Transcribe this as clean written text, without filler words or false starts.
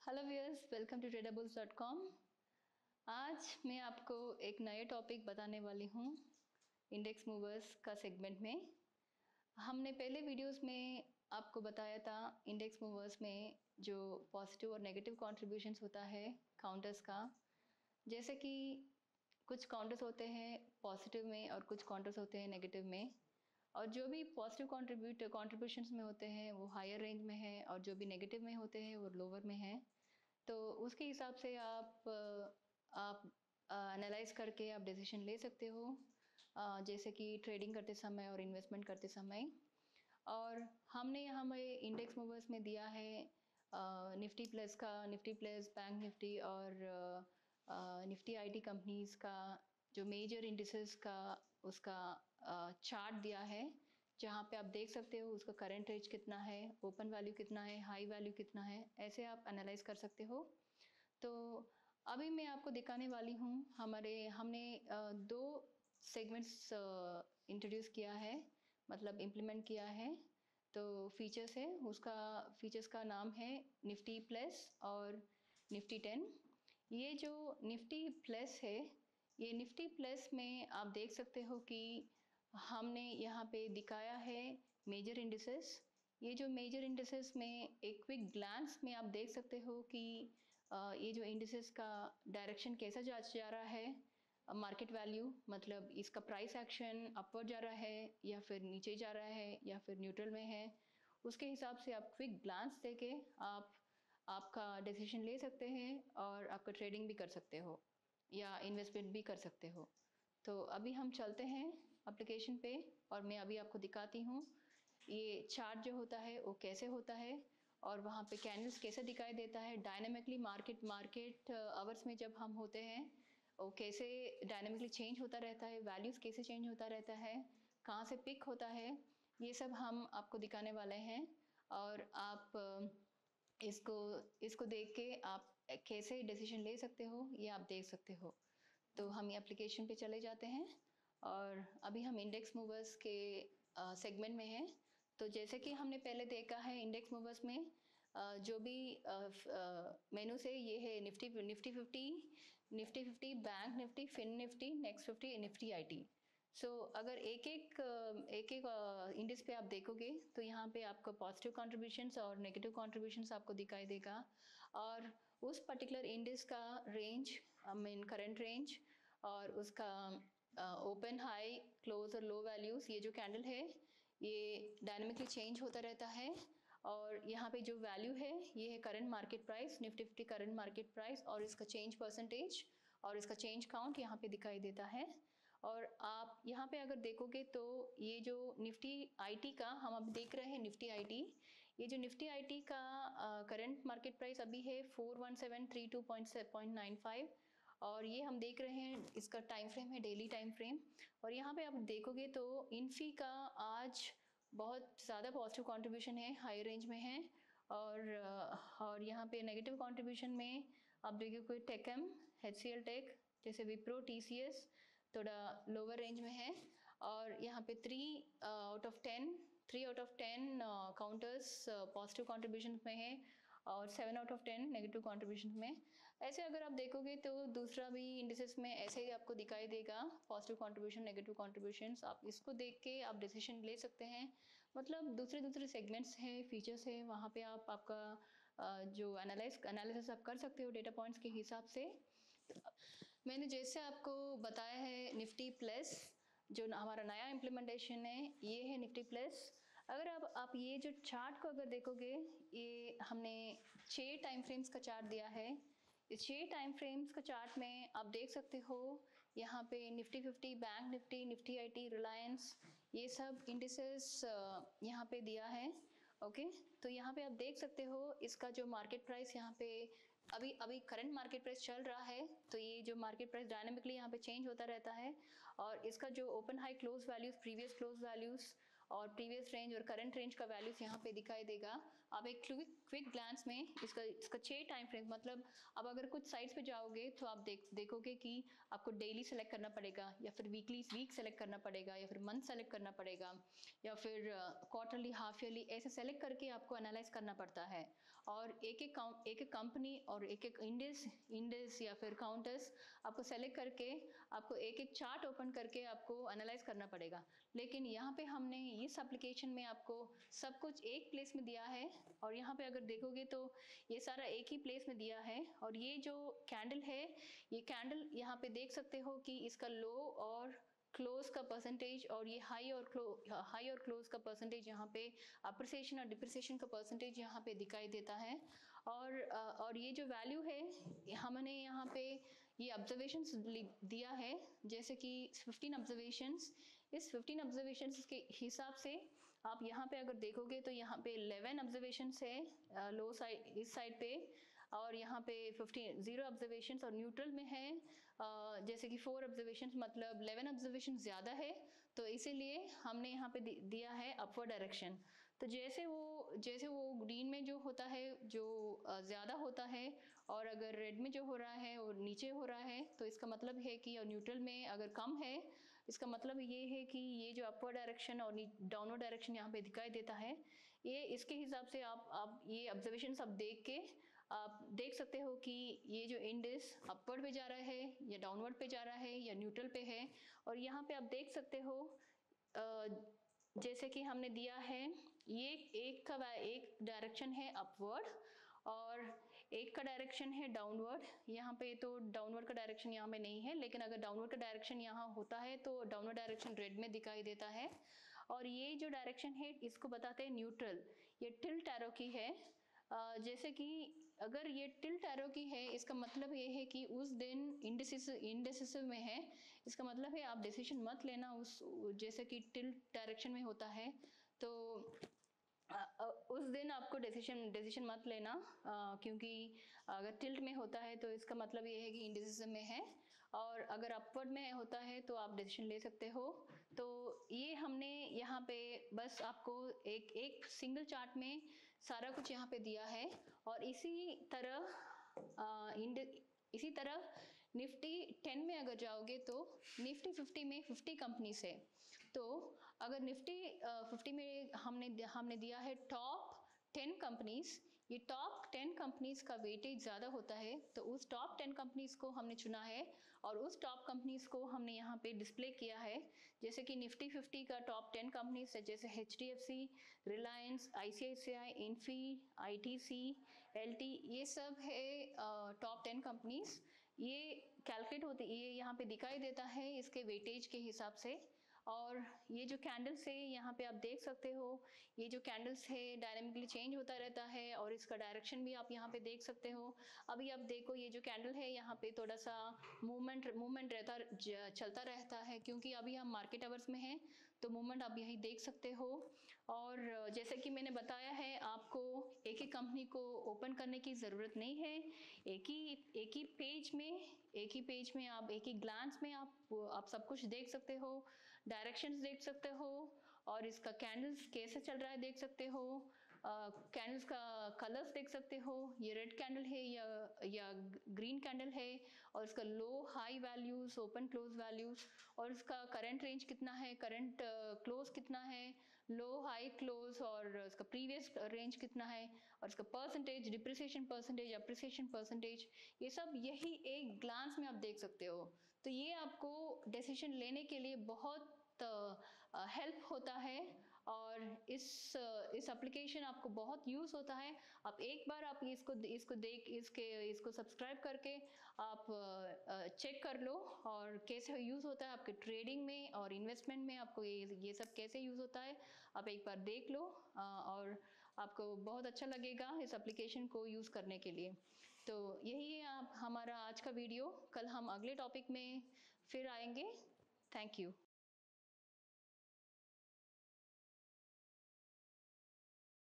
Hello viewers, welcome to tradeables.com। आज मैं आपको एक नए टॉपिक बताने वाली हूँ इंडेक्स मूवर्स का सेगमेंट में। हमने पहले वीडियोस में आपको बताया था इंडेक्स मूवर्स में जो पॉजिटिव और नेगेटिव कॉन्ट्रीब्यूशंस होता है काउंटर्स का। जैसे कि कुछ काउंटर्स होते हैं पॉजिटिव में और कुछ काउंटर्स होते हैं नेगेटिव में, और जो भी पॉजिटिव कॉन्ट्रीब्यूशंस में होते हैं वो हायर रेंज में है और जो भी नेगेटिव में होते हैं वो लोअर में है। तो उसके हिसाब से आप एनालाइज करके आप डिसीजन ले सकते हो, जैसे कि ट्रेडिंग करते समय और इन्वेस्टमेंट करते समय। और हमने यहाँ में इंडेक्स मूवर्स में दिया है निफ्टी प्लस का, निफ्टी प्लस, बैंक निफ्टी और निफ्टी आईटी कंपनीज़ का जो मेजर इंडिसेस का उसका चार्ट दिया है, जहाँ पे आप देख सकते हो उसका करंट रेंज कितना है, ओपन वैल्यू कितना है, हाई वैल्यू कितना है, ऐसे आप एनालाइज कर सकते हो। तो अभी मैं आपको दिखाने वाली हूँ हमने दो सेगमेंट्स इंट्रोड्यूस किया है, मतलब इम्प्लीमेंट किया है। तो फीचर्स है, उसका फीचर्स का नाम है निफ्टी प्लस और निफ्टी 10। ये जो निफ्टी प्लस है, ये निफ्टी प्लस में आप देख सकते हो कि हमने यहाँ पे दिखाया है मेजर इंडिसेस। ये जो मेजर इंडिसेस में एक क्विक ग्लांस में आप देख सकते हो कि ये जो इंडिसेस का डायरेक्शन कैसा जा रहा है। मार्केट वैल्यू मतलब इसका प्राइस एक्शन अपवर्ड जा रहा है या फिर नीचे जा रहा है या फिर न्यूट्रल में है, उसके हिसाब से आप क्विक ग्लांस देके आप आपका डिसीजन ले सकते हैं और आपका ट्रेडिंग भी कर सकते हो या इन्वेस्टमेंट भी कर सकते हो। तो अभी हम चलते हैं एप्लीकेशन पे और मैं अभी आपको दिखाती हूँ ये चार्ट जो होता है वो कैसे होता है और वहाँ पे कैंडल्स कैसे दिखाई देता है डायनेमिकली। मार्केट आवर्स में जब हम होते हैं वो कैसे डायनेमिकली चेंज होता रहता है, वैल्यूज़ कैसे चेंज होता रहता है, कहाँ से पिक होता है, ये सब हम आपको दिखाने वाले हैं। और आप इसको इसको देख के आप कैसे डिसीजन ले सकते हो ये आप देख सकते हो। तो हम ये एप्लीकेशन पे चले जाते हैं और अभी हम इंडेक्स मूवर्स के सेगमेंट में हैं। तो जैसे कि हमने पहले देखा है इंडेक्स मूवर्स में जो भी मेनू से ये है Nifty Nifty 50, bank Nifty, fin Nifty, next 50, Nifty IT. So अगर एक एक इंडेक्स पे आप देखोगे तो यहाँ पे आपको पॉजिटिव कॉन्ट्रीब्यूशंस और नेगेटिव कॉन्ट्रीब्यूशंस आपको दिखाई देगा, और उस पर्टिकुलर इंडेक्स का रेंज, मीन करंट रेंज, और उसका ओपन हाई क्लोज और लो वैल्यूज़, ये जो कैंडल है ये डायनेमिकली चेंज होता रहता है। और यहाँ पे जो वैल्यू है ये है current market price, Nifty 50 current market price, और इसका चेंज परसेंटेज और इसका चेंज काउंट यहाँ पे दिखाई देता है। और आप यहाँ पे अगर देखोगे तो ये जो निफ्टी आईटी का हम अब देख रहे हैं निफ्टी आईटी, ये जो निफ्टी आईटी का करंट मार्केट प्राइस अभी है 41,732.95, और ये हम देख रहे हैं इसका टाइम फ्रेम है डेली टाइम फ्रेम। और यहाँ पे आप देखोगे तो इन्फी का आज बहुत ज़्यादा पॉजिटिव कंट्रीब्यूशन है, हाई रेंज में है। और यहाँ पे नेगेटिव कंट्रीब्यूशन में आप देखोगे टेकम, HCL टेक, जैसे विप्रो, TCS थोड़ा लोअर रेंज में है। और यहाँ पे 3 out of 10 counters positive contribution में है और 7 आउट ऑफ 10 नेगेटिव कंट्रीब्यूशन में। ऐसे अगर आप देखोगे तो दूसरा भी इंडिसेस में ऐसे ही आपको दिखाई देगा पॉजिटिव कंट्रीब्यूशन, नेगेटिव कंट्रीब्यूशंस। आप इसको देख के आप डिसीजन ले सकते हैं। मतलब दूसरे दूसरे सेगमेंट्स हैं, फीचर्स हैं, वहाँ पे आप आपका जो एनालिसिस आप कर सकते हो डेटा पॉइंट्स के हिसाब से। मैंने जैसे आपको बताया है निफ्टी प्लस जो हमारा नया इम्प्लीमेंटेशन है, ये है निफ्टी प्लस। अगर आप ये जो चार्ट को अगर देखोगे, ये हमने 6 टाइम फ्रेम्स का चार्ट दिया है। इस 6 टाइम फ्रेम्स का चार्ट में आप देख सकते हो यहाँ पे Nifty 50, bank Nifty, Nifty IT, Reliance, ये सब इंडिसेस यहाँ पे दिया है। ओके, तो यहाँ पे आप देख सकते हो इसका जो मार्केट प्राइस यहाँ पे अभी अभी करंट मार्केट प्राइस चल रहा है। तो ये जो मार्केट प्राइस डायनेमिकली यहाँ पे चेंज होता रहता है, और इसका जो open high close values, previous close values और प्रीवियस रेंज और करंट रेंज का वैल्यूज यहाँ पे दिखाई देगा। आप एक क्विक ग्लांस में इसका 6 टाइम फ्रेम, मतलब अब अगर कुछ साइट्स पे जाओगे तो आप देखोगे कि आपको डेली सेलेक्ट करना पड़ेगा, या फिर वीकली वीक सेलेक्ट करना पड़ेगा, या फिर मंथ सेलेक्ट करना पड़ेगा, या फिर क्वार्टरली, हाफ ईयरली, ऐसे सेलेक्ट करके आपको एनालाइज करना पड़ता है। और एक एक कंपनी और एक एक इंडेक्स या फिर काउंटर्स आपको सेलेक्ट करके आपको एक एक चार्ट ओपन करके आपको एनालाइज करना पड़ेगा। लेकिन यहाँ पे हमने इस एप्लीकेशन में आपको सब कुछ एक प्लेस में दिया है, और यहाँ पे अगर देखोगे तो ये सारा एक ही प्लेस में दिया है। और ये जो कैंडल है, ये कैंडल यहाँ पे देख सकते हो कि इसका लो और क्लोज का परसेंटेज, और ये हाई और क्लोज का परसेंटेज, यहाँ पे अप्रिसिएशन और डिप्रिसिएशन का परसेंटेज यहाँ पे दिखाई देता है। और ये जो वैल्यू है हमने यहाँ पे ये ऑब्जर्वेशंस दिया है, जैसे कि 15 ऑब्जर्वेशंस। इस 15 ऑब्जर्वेशंस के हिसाब से आप यहाँ पे अगर देखोगे तो यहाँ पे 11 ऑब्जर्वेशंस है लो साइड, इस साइड पे, और यहाँ पे 0 ऑब्जर्वेशंस और न्यूट्रल में है जैसे कि 4 ऑब्जर्वेशंस, मतलब 11 ऑब्जर्वेशन ज़्यादा है, तो इसीलिए हमने यहाँ पे दिया है अपवर्ड डायरेक्शन। तो जैसे वो ग्रीन में जो होता है, जो ज़्यादा होता है, और अगर रेड में जो हो रहा है वो नीचे हो रहा है, तो इसका मतलब है कि, और न्यूट्रल में अगर कम है, इसका मतलब ये है कि ये जो अपवर्ड डायरेक्शन और डाउनवर्ड डायरेक्शन यहाँ पे दिखाई देता है, ये इसके हिसाब से आप ये ऑब्जर्वेशन सब देख के आप देख सकते हो कि ये जो इंडेक्स अपवर्ड पे जा रहा है या डाउनवर्ड पे जा रहा है या न्यूट्रल पे है। और यहाँ पे आप देख सकते हो जैसे कि हमने दिया है, ये एक डायरेक्शन है अपवर्ड और एक का डायरेक्शन है डाउनवर्ड। यहाँ पे तो डाउनवर्ड का डायरेक्शन यहाँ पे नहीं है, लेकिन अगर डाउनवर्ड का डायरेक्शन यहाँ होता है तो डाउनवर्ड डायरेक्शन रेड में दिखाई देता है। और ये जो डायरेक्शन है इसको बताते हैं न्यूट्रल। ये टिल्ट एरो की है। जैसे कि अगर ये टिल्ट एरो की है, इसका मतलब ये है कि उस दिन इंडिसिसिव में है। इसका मतलब है आप डिसीजन मत लेना उस, जैसे कि टिल्ट डायरेक्शन में होता है तो उस दिन आपको डिसीजन मत लेना, क्योंकि अगर टिल्ट में होता है तो इसका मतलब ये है कि इंडिसिसिव में है, और अगर अपवर्ड में होता है तो आप डिसीजन ले सकते हो। तो ये हमने यहाँ पे बस आपको एक सिंगल चार्ट में सारा कुछ यहाँ पे दिया है। और इसी तरह निफ्टी 10 में अगर जाओगे तो निफ्टी 50 में 50 कंपनीज है। तो अगर निफ्टी 50 में हमने दिया है टॉप 10 कंपनीज, ये टॉप 10 कंपनीज का वेटेज ज़्यादा होता है, तो उस टॉप 10 कंपनीज को हमने चुना है और उस टॉप कंपनीज को हमने यहाँ पे डिस्प्ले किया है। जैसे कि निफ्टी 50 का टॉप 10 कंपनीज है, जैसे HDFC, Reliance, ICICI, Infy, ITC, LT, ये सब है टॉप 10 कंपनीज। ये कैलकुलेट होती, ये यहाँ पे दिखाई देता है इसके वेटेज के हिसाब से। और ये जो कैंडल्स है यहाँ पे आप देख सकते हो, ये जो कैंडल्स है डायनामिकली चेंज होता रहता है, और इसका डायरेक्शन भी आप यहाँ पे देख सकते हो। अभी आप देखो ये जो कैंडल है यहाँ पे थोड़ा सा मूवमेंट चलता रहता है, क्योंकि अभी हम मार्केट आवर्स में हैं, तो मूवमेंट आप यही देख सकते हो। और जैसे कि मैंने बताया है, आपको एक ही कंपनी को ओपन करने की ज़रूरत नहीं है। एक ही पेज में आप एक ही ग्लांस में आप सब कुछ देख सकते हो, डायरेक्शंस देख सकते हो, और इसका कैंडल्स कैसे चल रहा है देख सकते हो, कैंडल्स का कलर्स देख सकते हो, ये रेड कैंडल है या ग्रीन कैंडल है, और इसका low high values, open close values, और इसका करंट रेंज कितना है, करंट क्लोज कितना है, लो हाई क्लोज, और इसका प्रीवियस रेंज कितना है, और इसका percentage, depreciation percentage, appreciation percentage, ये सब यही एक ग्लांस में आप देख सकते हो। तो ये आपको डिसीजन लेने के लिए बहुत हेल्प होता है, और इस एप्लीकेशन आपको बहुत यूज़ होता है। आप एक बार आप इसको सब्सक्राइब करके आप चेक कर लो, और कैसे यूज़ होता है आपके ट्रेडिंग में और इन्वेस्टमेंट में, आपको ये सब कैसे यूज़ होता है आप एक बार देख लो, और आपको बहुत अच्छा लगेगा इस एप्लीकेशन को यूज़ करने के लिए। तो यही है हमारा आज का वीडियो। कल हम अगले टॉपिक में फिर आएंगे। Thank you.